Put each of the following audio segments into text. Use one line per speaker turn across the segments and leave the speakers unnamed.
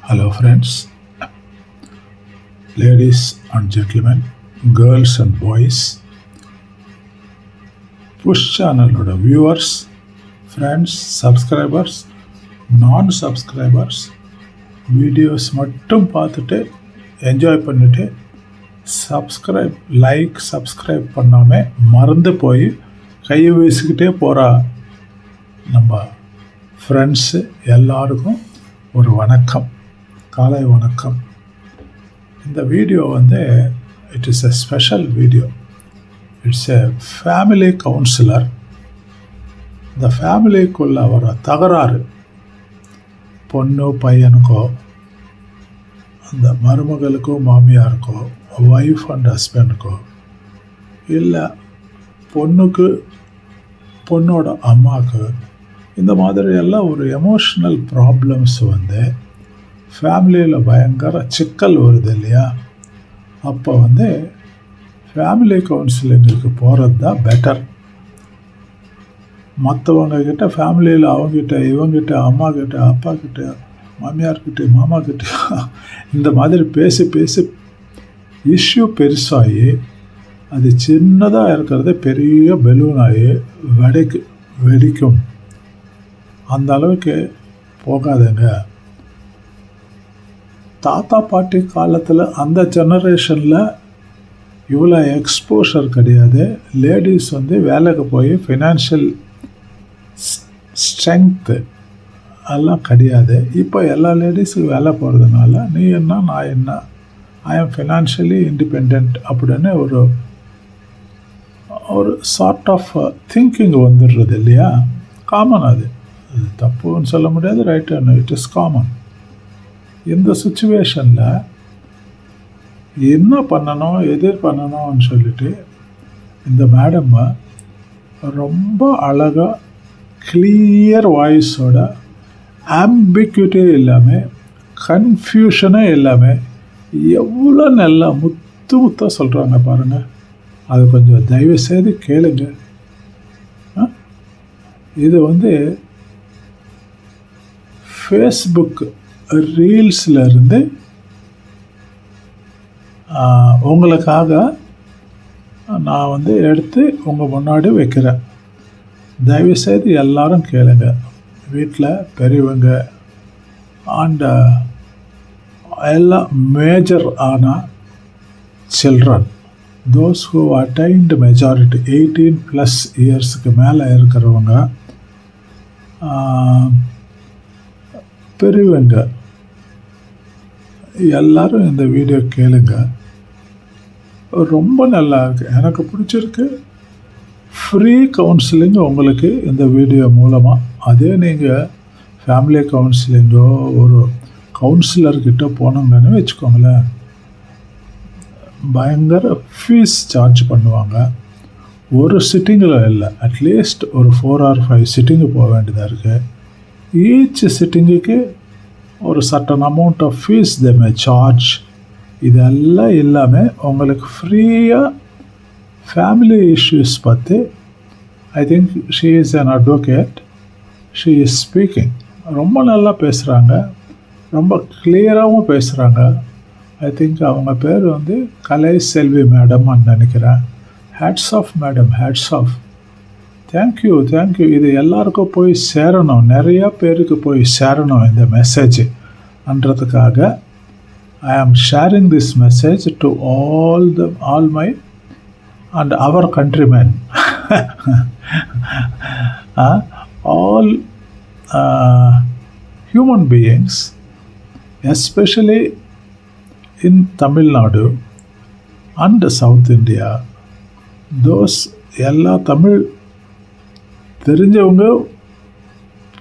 Hello friends, ladies and gentlemen, girls and boys, push channel viewers, friends, subscribers, non-subscribers, videos மட்டும் பார்த்துட்டு enjoy பண்ணிவிட்டு subscribe பண்ணாமல் மறந்து போய் கையை வீசிக்கிட்டே போகிற நம்ம ஃப்ரெண்ட்ஸு எல்லாருக்கும் ஒரு வணக்கம், காலை வணக்கம். இந்த video it is a special video. It's a family counsellor. இந்த ஃபேமிலிக்குள்ள வர தகராறு, பொண்ணு பையனுக்கோ, அந்த மருமகளுக்கோ மாமியாருக்கோ, ஒய்ஃப் அண்ட் ஹஸ்பண்டுக்கோ, இல்லை பொண்ணுக்கு பொண்ணோட அம்மாவுக்கு, இந்த மாதிரி எல்லாம் ஒரு எமோஷ்னல் ப்ராப்ளம்ஸ் ஃபேமிலியில் பயங்கர சிக்கல் வருது இல்லையா? அப்போ ஃபேமிலி கவுன்சிலிங்குக்கு போகிறது தான் பெட்டர். மற்றவங்கக்கிட்ட ஃபேமிலியில் அவங்ககிட்ட இவங்ககிட்ட அம்மாக்கிட்ட அப்பாக்கிட்ட மாமியார்கிட்ட மாமாக்கிட்ட இந்த மாதிரி பேசி பேசி இஷ்யூ பெருசாகி அது சின்னதாக இருக்கிறது பெரிய பெலூன் ஆகி வெடிக்கும். அந்த அளவுக்கு போகாதுங்க. தாத்தா பாட்டி காலத்தில் அந்த ஜெனரேஷனில் இவ்வளோ எக்ஸ்போஷர் கிடையாது. லேடிஸ் வேலைக்கு போய் ஃபினான்ஷியல் ஸ்ட்ரென்த்து எல்லாம் கிடையாது. இப்போ எல்லா லேடிஸுக்கு வேலை போகிறதுனால நீ என்ன நான் என்ன, ஐ ஆம் ஃபினான்ஷியலி இண்டிபெண்ட் அப்படின்னு ஒரு சார்ட் ஆஃப் திங்கிங் வந்துடுறது இல்லையா? காமன். அது தப்புன்னு சொல்ல முடியாது, ரைட்டு, இட் இஸ் காமன். இந்த சுச்சுவேஷனில் என்ன பண்ணணும் பண்ணணும்னு சொல்லிட்டு இந்த மேடம் ரொம்ப அழகாக கிளியர் வாய்ஸோட, ஆம்பிக்யூட்டே இல்லாமல், கன்ஃபியூஷனே இல்லாமல் எவ்வளோ நல்லா முத்தாக சொல்கிறாங்க பாருங்கள். அது கொஞ்சம் தயவு செய்து கேளுங்க. இது ஃபேஸ்புக் ரீல்ஸில் இருந்து உங்களுக்காக நான் எடுத்து உங்கள் முன்னாடி வைக்கிறேன். தயவுசெய்து எல்லாரும் கேளுங்க. வீட்டில் பெரியவங்க அண்ட் எல்லாம் மேஜர் ஆன children, those who attained majority 18+ இயர்ஸுக்கு மேலே இருக்கிறவங்க, பெரியவங்க எல்லாரும் இந்த வீடியோ கேளுங்க. ரொம்ப நல்லா இருக்குது, எனக்கு பிடிச்சிருக்கு. ஃப்ரீ கவுன்சிலிங் உங்களுக்கு இந்த வீடியோ மூலமாக. அதே நீங்கள் ஃபேமிலி கவுன்சிலிங்கோ ஒரு கவுன்சிலர்கிட்ட போனோங்கன்னு வச்சுக்கோங்களேன், பயங்கர ஃபீஸ் சார்ஜ் பண்ணுவாங்க. ஒரு சிட்டிங்கில் இல்லை, அட்லீஸ்ட் ஒரு 4 or 5 சிட்டிங்கு போக வேண்டியதாக இருக்குது. ஈச் சிட்டிங்குக்கு ஒரு certain amount of fees they may charge. இதெல்லாம் இல்லாமல் உங்களுக்கு ஃப்ரீயாக ஃபேமிலி இஷ்யூஸ் பற்றி, I think she is an advocate, she is speaking. ரொம்ப நல்லா பேசுகிறாங்க, ரொம்ப கிளியராகவும் பேசுகிறாங்க. ஐ திங்க் அவங்க பேர் கலை செல்வி மேடம்னு நினைக்கிறேன். Hats off madam, hats off. Thank you. இது எல்லாருக்கும் போய் சேரணும், நிறையா பேருக்கு போய் சேரணும் இந்த மெசேஜ்ன்றதுக்காக I am sharing this message to all my and our countrymen, all human beings, especially in Tamil Nadu and South India. Those எல்லா தமிழ் தெரிஞ்சவங்க,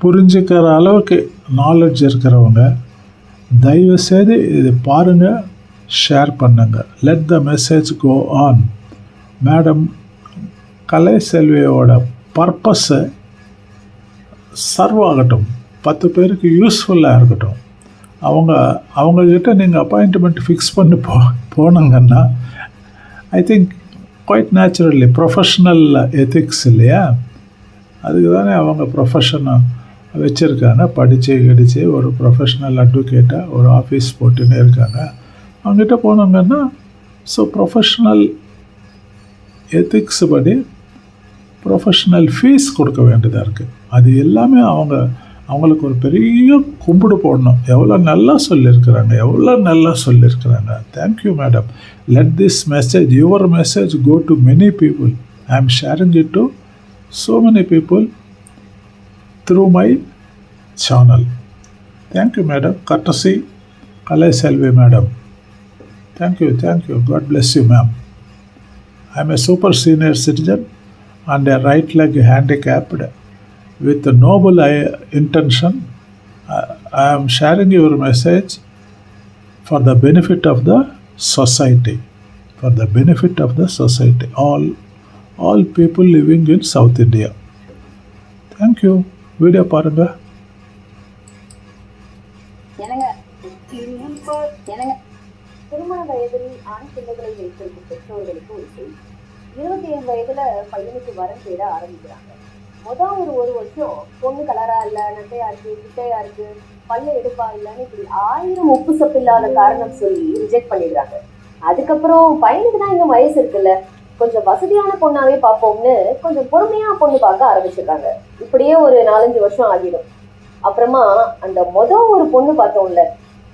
புரிஞ்சுக்கிற அளவுக்கு நாலேஜ் இருக்கிறவங்க தயவுசெய்து இது பாருங்கள், ஷேர் பண்ணுங்கள். Let the message go on. Madam Kalai செல்வியோட பர்பஸை சர்வ் ஆகட்டும், 10 பேருக்கு யூஸ்ஃபுல்லாக இருக்கட்டும். அவங்கக்கிட்ட நீங்கள் அப்பாயின்ட்மெண்ட் ஃபிக்ஸ் பண்ணி போனாங்கன்னா I think quite naturally professional ethics இல்லையா? அதுக்கு தானே அவங்க ப்ரொஃபஷனை வச்சுருக்காங்க. படித்து ஒரு ப்ரொஃபஷ்னல் அட்வொகேட்டாக ஒரு ஆஃபீஸ் போட்டுன்னு இருக்காங்க. அவங்ககிட்ட போனாங்கன்னா ப்ரொஃபஷ்னல் எத்திக்ஸ் படி ப்ரொஃபஷ்னல் ஃபீஸ் கொடுக்க வேண்டியதாக இருக்குது. அது எல்லாமே அவங்களுக்கு ஒரு பெரிய கும்பிடு போடணும். எவ்வளோ நல்லா சொல்லியிருக்கிறாங்க. Thank you madam. Let this message, your message go to many people. I am sharing it to so many people through my channel. Thank you madam. Courtesy Kalai Selvi madam. Thank you. God bless you ma'am. I am a super senior citizen and a right leg handicapped with a noble intention. I am sharing your message for the benefit of the society. All people living in South India. Thank you. Video பாருங்க.
திருமண வயதில் ஆண் பிள்ளைகளை வைத்திருக்கும் பெற்றோர்களுக்கு ஒரு செய்தி. 25 வயதுல பையனுக்கு வரம் தேட ஆரம்பிக்கிறாங்க. ஒரு வருஷம் பொண்ணு கலரா இல்ல, நட்டையா இருக்கு, கிட்டையா இருக்கு, பல்ல எடுப்பா இல்லன்னு இப்படி 1000 உப்பு சப்பு இல்லாத காரணம் சொல்லி ரிஜெக்ட் பண்ணிடுறாங்க. அதுக்கப்புறம் பையனுக்கு தான் இன்னும் வயசு இருக்குல்ல, கொஞ்சம் வசதியான பொண்ணாவே பார்ப்போம்னு கொஞ்சம் பொறுமையா பொண்ணு பார்க்க ஆரம்பிச்சிருக்காங்க. இப்படியே ஒரு 4-5 வருஷம் ஆகிடும். அப்புறமா அந்த ஒரு பொண்ணு பார்த்தோம்ல,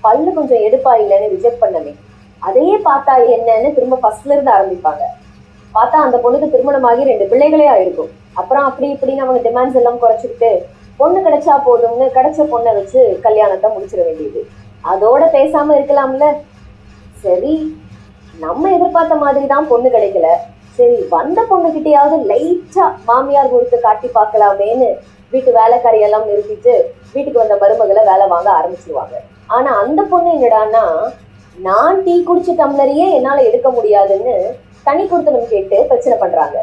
பல்லு கொஞ்சம் எடுப்பா இல்லைன்னு ரிஜெக்ட் பண்ணவே, அதையே பார்த்தா என்னன்னு திரும்ப ஃபர்ஸ்ட்ல இருந்து ஆரம்பிப்பாங்க. பார்த்தா அந்த பொண்ணுக்கு திருமணமாகி 2 பிள்ளைகளே ஆயிருக்கும். அப்புறம் அப்படி இப்படின்னு அவங்க டிமாண்ட்ஸ் எல்லாம் குறைச்சிக்கிட்டு பொண்ணு கிடைச்சா போதும்னு கிடைச்ச பொண்ணை வச்சு கல்யாணத்தை முடிச்சிட வேண்டியது. அதோட பேசாம இருக்கலாம்ல. சரி, நம்ம எதிர்பார்த்த மாதிரி தான் பொண்ணு கிடைக்கல, சரி வந்த பொண்ணுகிட்டையாவது லைட்டா மாமியார் கொடுத்து காட்டி பார்க்கலாமேன்னு வீட்டு வேலைக்காரியெல்லாம் நிறுத்திட்டு வீட்டுக்கு வந்த மருமகளை வேலை வாங்க ஆரம்பிச்சிருவாங்க. ஆனா அந்த பொண்ணு என்னடான்னா, நான் டீ குடிச்ச டம்ளரையே என்னால எடுக்க முடியாதுன்னு தனி கொடுத்தனும் கேட்டு பிரச்சனை பண்றாங்க.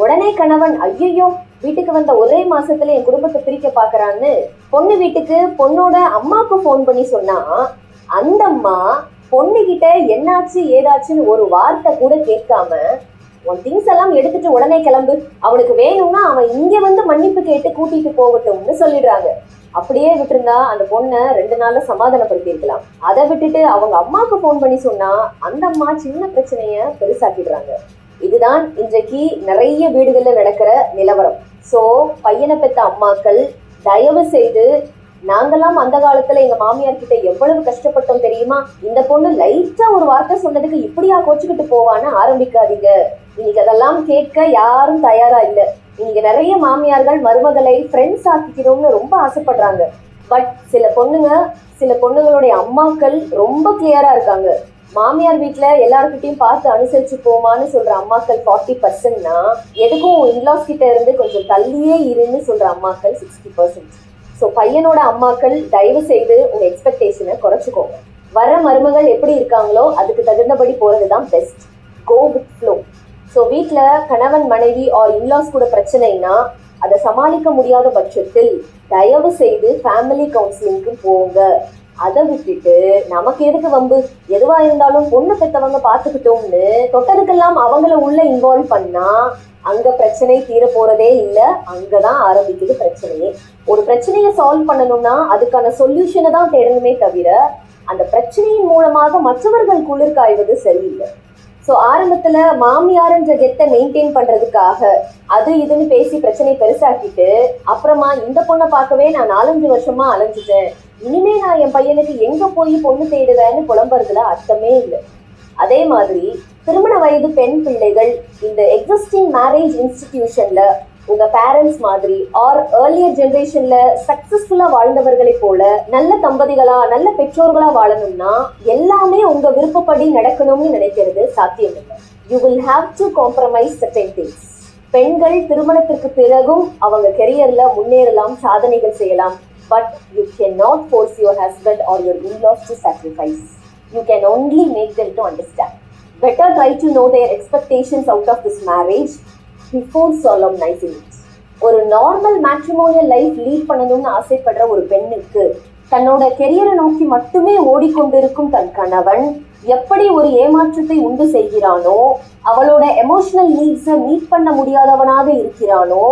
உடனே கணவன், ஐயோ வீட்டுக்கு வந்த ஒரே மாசத்துல என் குடும்பத்தை பிரிக்க பாக்குறான்னு பொண்ணு வீட்டுக்கு பொண்ணோட அம்மாவுக்கு போன் பண்ணி சொன்னா, அந்த அம்மா பொண்ணுகிட்ட என்னாச்சு ஏதாச்சுன்னு ஒரு வார்த்தை கூட கேட்காம, உன் திங்ஸ் எல்லாம் எடுத்துட்டு உடனே கிளம்பு, அவனுக்கு வேணும்னா அவன் இங்க வந்து மன்னிப்பு கேட்டு கூட்டிட்டு போகட்டும்னு சொல்லிடுறாங்க. அப்படியே விட்டுருந்தா அந்த பொண்ணை 2 நாள்ல சமாதானப்படுத்தி இருக்கலாம். அதை விட்டுட்டு அவங்க அம்மாவுக்கு போன் பண்ணி சொன்னா அந்த அம்மா சின்ன பிரச்சனைய பெருசாக்கிடுறாங்க. இதுதான் இன்றைக்கு நிறைய வீடுகள்ல நடக்கிற நிலவரம். சோ பையனை பெற்ற அம்மாக்கள் தயவு செய்து, நாங்கெல்லாம் அந்த காலத்துல எங்க மாமியார் கிட்ட எவ்வளவு கஷ்டப்பட்டோம் தெரியுமா, இந்த பொண்ணு லைட்டா ஒரு வார்த்தை சொன்னதுக்கு இப்படியா கோச்சுக்கிட்டு போவான்னு ஆரம்பிக்காதீங்க. இன்னைக்கு அதெல்லாம் கேட்க யாரும் தயாரா இல்லை. இன்னைக்கு நிறைய மாமியார்கள் மருமகளை ஃப்ரெண்ட்ஸ் ஆக்கிக்கணும்னு ரொம்ப ஆசைப்படுறாங்க. பட் சில பொண்ணுங்களுடைய அம்மாக்கள் ரொம்ப கிளியரா இருக்காங்க. மாமியார் வீட்டுல எல்லாருக்கிட்டையும் பார்த்து அனுசரிச்சு போமான்னு சொல்ற அம்மாக்கள் 40%னா, எதுக்கும் இன்லாஸ் கிட்ட இருந்து கொஞ்சம் தள்ளியே இருன்னு சொல்ற அம்மாக்கள் 60%. ஸோ பையனோட அம்மாக்கள் தயவு செய்து உங்க எக்ஸ்பெக்டேஷனை குறைச்சிக்கோங்க. வர மருமகள் எப்படி இருக்காங்களோ அதுக்கு தகுந்தபடி போறதுதான் best. Go with flow. So வீட்டில் கணவன் மனைவி ஆர் இன்லாஸ் கூட பிரச்சனைனா அதை சமாளிக்க முடியாத பட்சத்தில் தயவு செய்து ஃபேமிலி கவுன்சிலிங்க்கு போங்க. அதை விட்டுட்டு நமக்கு எதுக்கு வம்பு, எதுவா இருந்தாலும் பொண்ணு பெற்றவங்க பார்த்துக்கிட்டோம்னு தொட்டதுக்கெல்லாம் அவங்கள உள்ள இன்வால்வ் பண்ணா அங்க பிரச்சனை தீர போறதே இல்லை. அங்கதான் ஆரம்பிக்குது பிரச்சனையே. ஒரு பிரச்சனையை சால்வ் பண்ணணும்னா அதுக்கான சொல்யூஷனை தான் தேடணுமே தவிர அந்த பிரச்சனையின் மூலமாக மற்றவர்கள் குளிர் காய்வது சரியில்லை. ஸோ ஆரம்பத்துல மாமியார்ன்ற கெத்தை மெயின்டைன் பண்றதுக்காக அது இதுன்னு பேசி பிரச்சனை பெருசாக்கிட்டு அப்புறமா இந்த பொண்ணை பார்க்கவே நான் 4-5 வருஷமா அலைஞ்சிட்டேன், இனிமே நான் என் பையனுக்கு எங்க போய் பொண்ணு தேடுவேன்னு புலம்புறதுல அர்த்தமே இல்லை. அதே மாதிரி திருமண வயது பெண் பிள்ளைகள் இந்த எக்ஸிஸ்டிங் மேரேஜ் இன்ஸ்டிடியூஷன்ல உங்க பேரண்ட்ஸ் மாதிரி ஆர் ஏர்லியர் ஜெனரேஷன்ல சக்சஸ்ஃபுல்லா வாழ்ந்தவர்களை போல நல்ல தம்பதிகளா நல்ல பெற்றோர்களா வாழணும்னா எல்லாமே உங்க விருப்பப்படி நடக்கணும்னு நினைக்கிறது சாத்தியம் இல்லை. You will have to compromise certain things. பெண்கள் திருமணத்திற்கு பிறகும் அவங்க கெரியர்ல முன்னேறலாம், சாதனைகள் செய்யலாம். But you can not force your husband or your in-laws to sacrifice. You can only make them to understand. Better try to know their expectations out of this marriage before solemnizing it. ஒரு normal matrimonial life lead பண்ணணும்னு ஆசைப்படுற ஒரு பெண்ணுக்கு தன்னோட கெரியரை நோக்கி மட்டுமே ஓடிக்கொண்டிருக்கும் தன் கணவன் எப்படி ஒரு ஏமாற்றத்தை உண்டு செய்கிறானோ, அவளோட எமோஷனல் நீட்ஸை மீட் பண்ண முடியாதவனாக இருக்கிறானோ,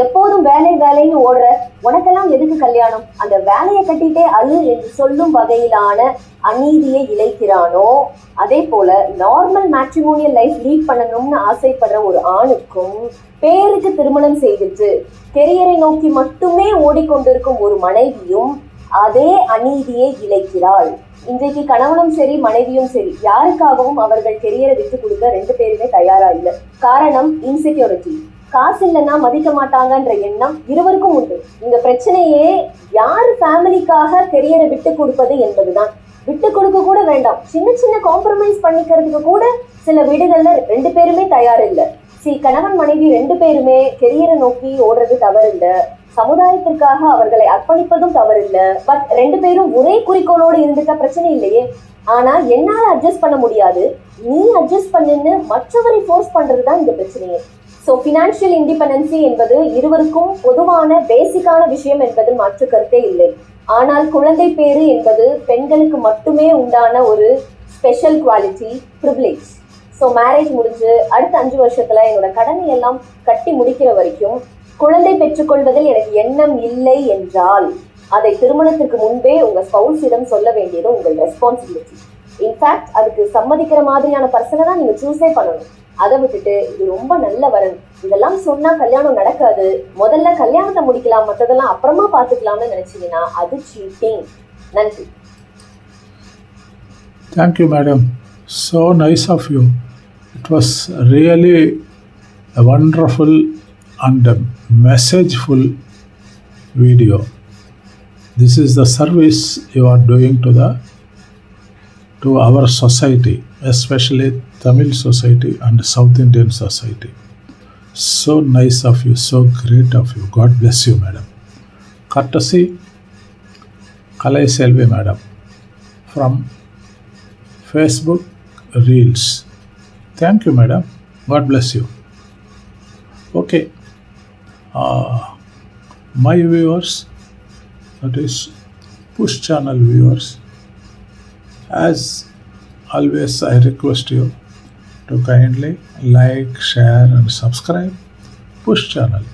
எப்போதும் வேலை வேலைன்னு ஓடுற உனக்கெல்லாம் எதுக்கு கல்யாணம், அந்த வேலையை கட்டிட்டே அழு என்று சொல்லும் வகையிலான அநீதியை இழைக்கிறானோ, அதே போல நார்மல் மேட்ரிமோனியல் லைஃப் லீட் பண்ணணும்னு ஆசைப்படுற ஒரு ஆணுக்கும் பேருக்கு திருமணம் செய்துட்டு கெரியரை நோக்கி மட்டுமே ஓடிக்கொண்டிருக்கும் ஒரு மனைவியும் அதே அநீதியை இழைக்கிறாள். இன்றைக்கு கணவனும் சரி மனைவியும் சரி யாருக்காகவும் அவர்கள் கெரியரை விட்டு கொடுக்க ரெண்டு பேருமே தயாரா இல்லை. காரணம் இன்செக்யூரிட்டி. காசு இல்லைன்னா மதிக்க மாட்டாங்கன்ற எண்ணம் இருவருக்கும் உண்டு. இந்த பிரச்சனையே யாரு ஃபேமிலிக்காக கெரியரை விட்டு கொடுப்பது என்பதுதான். விட்டு கொடுக்க கூட வேண்டாம், சின்ன சின்ன காம்ப்ரமைஸ் பண்ணிக்கிறதுக்கு கூட சில வீடுகள்ல ரெண்டு பேருமே தயார் இல்லை. கணவன் மனைவி ரெண்டு பேருமே கெரியரை நோக்கி ஓடுறது தவறு இல்லை, சமுதாயத்திற்காக அவர்களை அர்ப்பணிப்பதும் தவறு இல்லை. பட் ரெண்டு பேரும் ஒரே குறிக்கோளோடு இருந்துட்டா பிரச்சனை இல்லையே. ஆனா என்னால அட்ஜஸ்ட் பண்ண முடியாது, நீ அட்ஜஸ்ட் பண்ணுன்னு மற்றவரை ஃபோர்ஸ் பண்றதுதான் இந்த பிரச்சனையே. ஸோ ஃபினான்ஷியல் இண்டிபெண்டன்சி என்பது இருவருக்கும் பொதுவான பேசிக்கான விஷயம் என்பது மாற்று கருத்தே இல்லை. ஆனால் குழந்தை பேரு என்பது பெண்களுக்கு மட்டுமே உண்டான ஒரு special quality, privilege. So marriage முடிஞ்சு அடுத்த 5 வருஷத்துல என்னோட கடனை எல்லாம் கட்டி முடிக்கிற வரைக்கும் குழந்தை பெற்றுக்கொள்வதில் எனக்கு எண்ணம் இல்லை என்றால் அதை திருமணத்திற்கு முன்பே உங்க ஸ்பௌஸிடம் சொல்ல வேண்டியது உங்கள் ரெஸ்பான்சிபிலிட்டி. இன்ஃபேக்ட் அதுக்கு சம்மதிக்கிற மாதிரியான பர்சனை தான் நீங்க சூஸே பண்ணணும். அதை விட்டுட்டு இது ரொம்ப நல்ல வரன், இதெல்லாம் சொன்னா கல்யாணம் நடக்காது, முதல்ல கல்யாணத்தை முடிக்கலாம் மற்றதெல்லாம் அப்புறமா பார்த்துக்கலாம்னு நினைச்சீங்கன்னா அது சீட்டிங். நன்றி.
Thank you, madam. So nice of you. It was really a wonderful and a messageful video. This is the service you are doing to our society, especially Tamil society and South Indian society. So nice of you, so great of you. God bless you, madam. Courtesy Kalai Selvi madam from Facebook Reels. Thank you, madam. God bless you. Okay. My viewers, that is Push channel viewers, as always I request you to kindly like, share and subscribe Push channel.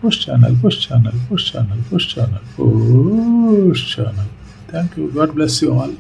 Push channel, push channel, push channel, push channel, push channel. Thank you. God bless you all.